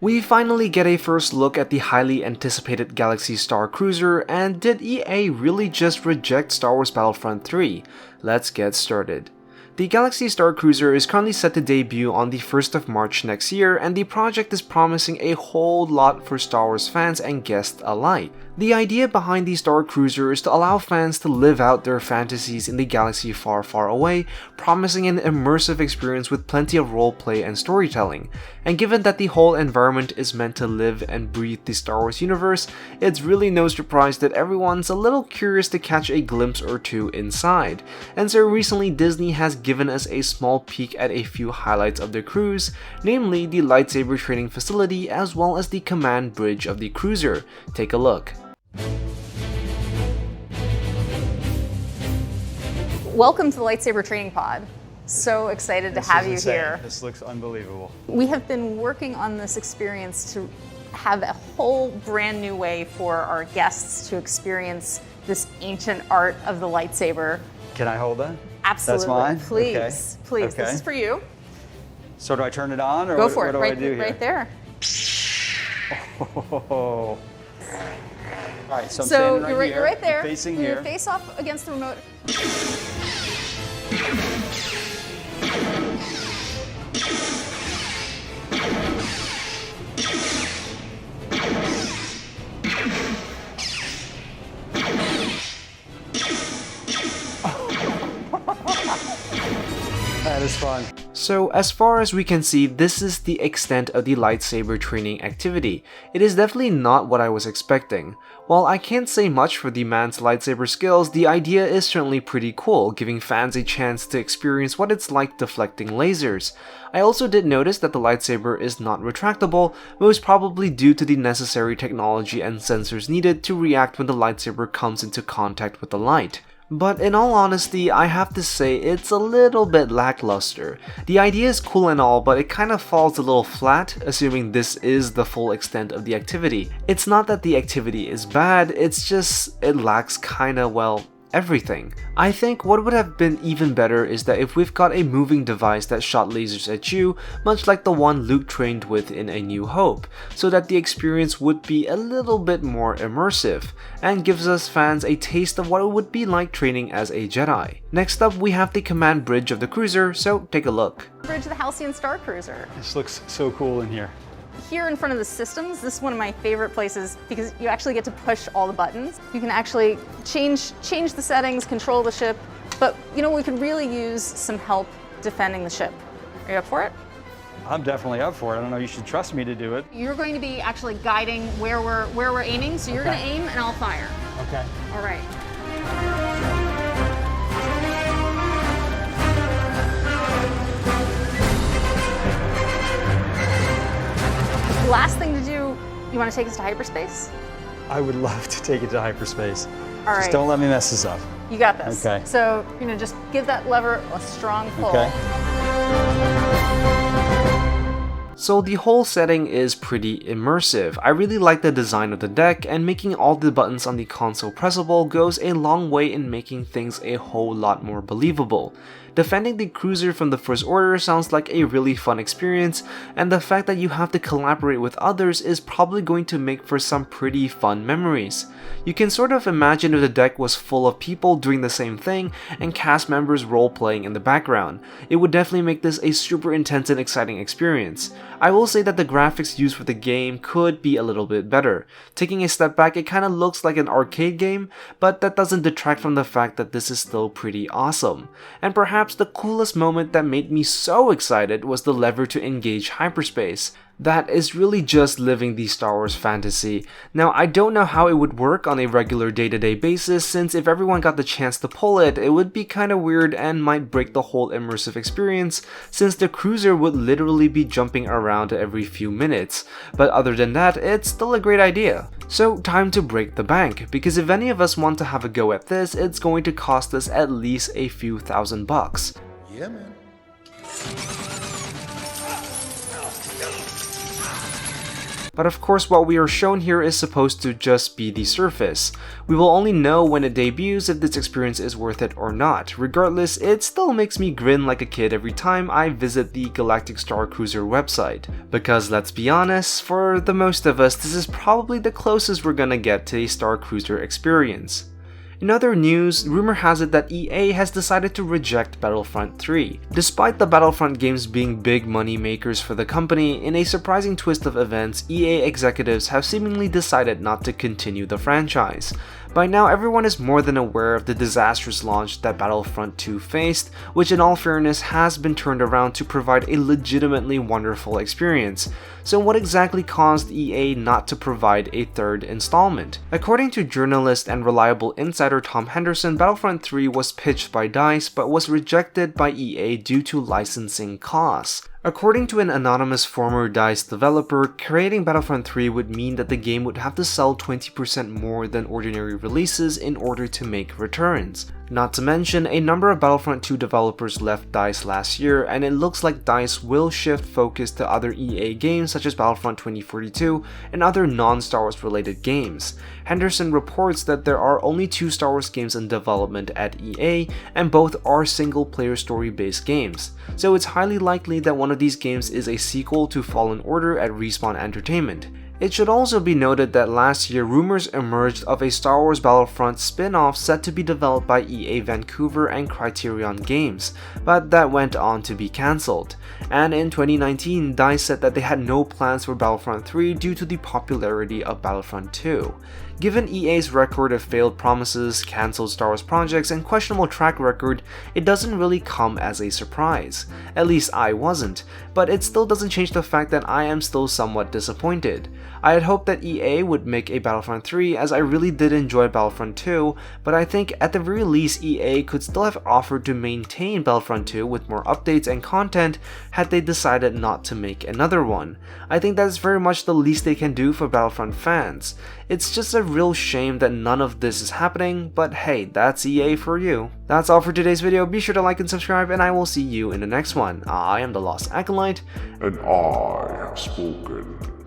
We finally get a first look at the highly anticipated Galaxy Starcruiser, and did EA really just reject Star Wars Battlefront 3? Let's get started. The Galaxy Starcruiser is currently set to debut on the 1st of March next year, and the project is promising a whole lot for Star Wars fans and guests alike. The idea behind the Starcruiser is to allow fans to live out their fantasies in the galaxy far, far away, promising an immersive experience with plenty of roleplay and storytelling. And given that the whole environment is meant to live and breathe the Star Wars universe, it's really no surprise that everyone's a little curious to catch a glimpse or two inside. And so recently Disney has given us a small peek at a few highlights of the cruise, namely the Lightsaber Training facility as well as the command bridge of the cruiser. Take a look. Welcome to the Lightsaber Training Pod. So excited to have you here. This looks unbelievable. We have been working on this experience to have a whole brand new way for our guests to experience this ancient art of the lightsaber. Can I hold that? Absolutely. That's mine? Please, Okay. please. Okay. This is for you. So do I turn it on or Go what, for what it. do Right, I do here? right there. Oh. All right, so I'm So standing right you're here. right there. I'm facing Put your here. face off against the remote. That is fun. So as far as we can see, this is the extent of the lightsaber training activity. It is definitely not what I was expecting. While I can't say much for the man's lightsaber skills, the idea is certainly pretty cool, giving fans a chance to experience what it's like deflecting lasers. I also did notice that the lightsaber is not retractable, most probably due to the necessary technology and sensors needed to react when the lightsaber comes into contact with the light. But in all honesty, I have to say it's a little bit lackluster. The idea is cool and all, but it kind of falls a little flat, assuming this is the full extent of the activity. It's not that the activity is bad, it's just it lacks kinda, well, everything. I think what would have been even better is that if we've got a moving device that shot lasers at you, much like the one Luke trained with in A New Hope, so that the experience would be a little bit more immersive, and gives us fans a taste of what it would be like training as a Jedi. Next up, we have the command bridge of the cruiser, so take a look. Bridge of the Halcyon Starcruiser. This looks so cool in here. Here in front of the systems, this is one of my favorite places because you actually get to push all the buttons. You can actually change the settings, control the ship, but you know, we could really use some help defending the ship. Are you up for it? I'm definitely up for it. I don't know, you should trust me to do it. You're going to be actually guiding where we're aiming, so you're Okay. going to aim and I'll fire. Okay. All right. Last thing to do, you want to take us to hyperspace? I would love to take it to hyperspace. All Just right. don't let me mess this up. You got this. Okay. So you're going to just give that lever a strong pull. Okay. So the whole setting is pretty immersive. I really like the design of the deck, and making all the buttons on the console pressable goes a long way in making things a whole lot more believable. Defending the cruiser from the First Order sounds like a really fun experience, and the fact that you have to collaborate with others is probably going to make for some pretty fun memories. You can sort of imagine if the deck was full of people doing the same thing and cast members role-playing in the background. It would definitely make this a super intense and exciting experience. I will say that the graphics used for the game could be a little bit better. Taking a step back, it kinda looks like an arcade game, but that doesn't detract from the fact that this is still pretty awesome. And perhaps the coolest moment that made me so excited was the lever to engage hyperspace. That is really just living the Star Wars fantasy. Now, I don't know how it would work on a regular day-to-day basis, since if everyone got the chance to pull it, it would be kinda weird and might break the whole immersive experience, since the cruiser would literally be jumping around every few minutes. But other than that, it's still a great idea. So time to break the bank, because if any of us want to have a go at this, it's going to cost us at least a few $1,000s. Yeah, man. But of course, what we are shown here is supposed to just be the surface. We will only know when it debuts if this experience is worth it or not. Regardless, it still makes me grin like a kid every time I visit the Galactic Starcruiser website. Because let's be honest, for the most of us, this is probably the closest we're gonna get to a Starcruiser experience. In other news, rumor has it that EA has decided to reject Battlefront 3. Despite the Battlefront games being big money makers for the company, in a surprising twist of events, EA executives have seemingly decided not to continue the franchise. By now, everyone is more than aware of the disastrous launch that Battlefront 2 faced, which in all fairness has been turned around to provide a legitimately wonderful experience. So what exactly caused EA not to provide a third installment? According to journalist and reliable insider Tom Henderson, Battlefront 3 was pitched by DICE but was rejected by EA due to licensing costs. According to an anonymous former DICE developer, creating Battlefront 3 would mean that the game would have to sell 20% more than ordinary releases in order to make returns. Not to mention, a number of Battlefront 2 developers left DICE last year, and it looks like DICE will shift focus to other EA games such as Battlefront 2042 and other non-Star Wars related games. Henderson reports that there are only 2 Star Wars games in development at EA, and both are single-player story-based games. So it's highly likely that one of these games is a sequel to Fallen Order at Respawn Entertainment. It should also be noted that last year rumors emerged of a Star Wars Battlefront spin-off set to be developed by EA Vancouver and Criterion Games, but that went on to be cancelled. And in 2019, DICE said that they had no plans for Battlefront 3 due to the popularity of Battlefront 2. Given EA's record of failed promises, cancelled Star Wars projects, and questionable track record, it doesn't really come as a surprise. At least I wasn't, but it still doesn't change the fact that I am still somewhat disappointed. I had hoped that EA would make a Battlefront 3 as I really did enjoy Battlefront 2, but I think at the very least EA could still have offered to maintain Battlefront 2 with more updates and content had they decided not to make another one. I think that's very much the least they can do for Battlefront fans. It's just a real shame that none of this is happening, but hey, that's EA for you. That's all for today's video. Be sure to like and subscribe, and I will see you in the next one. I am the Lost Acolyte, and I have spoken.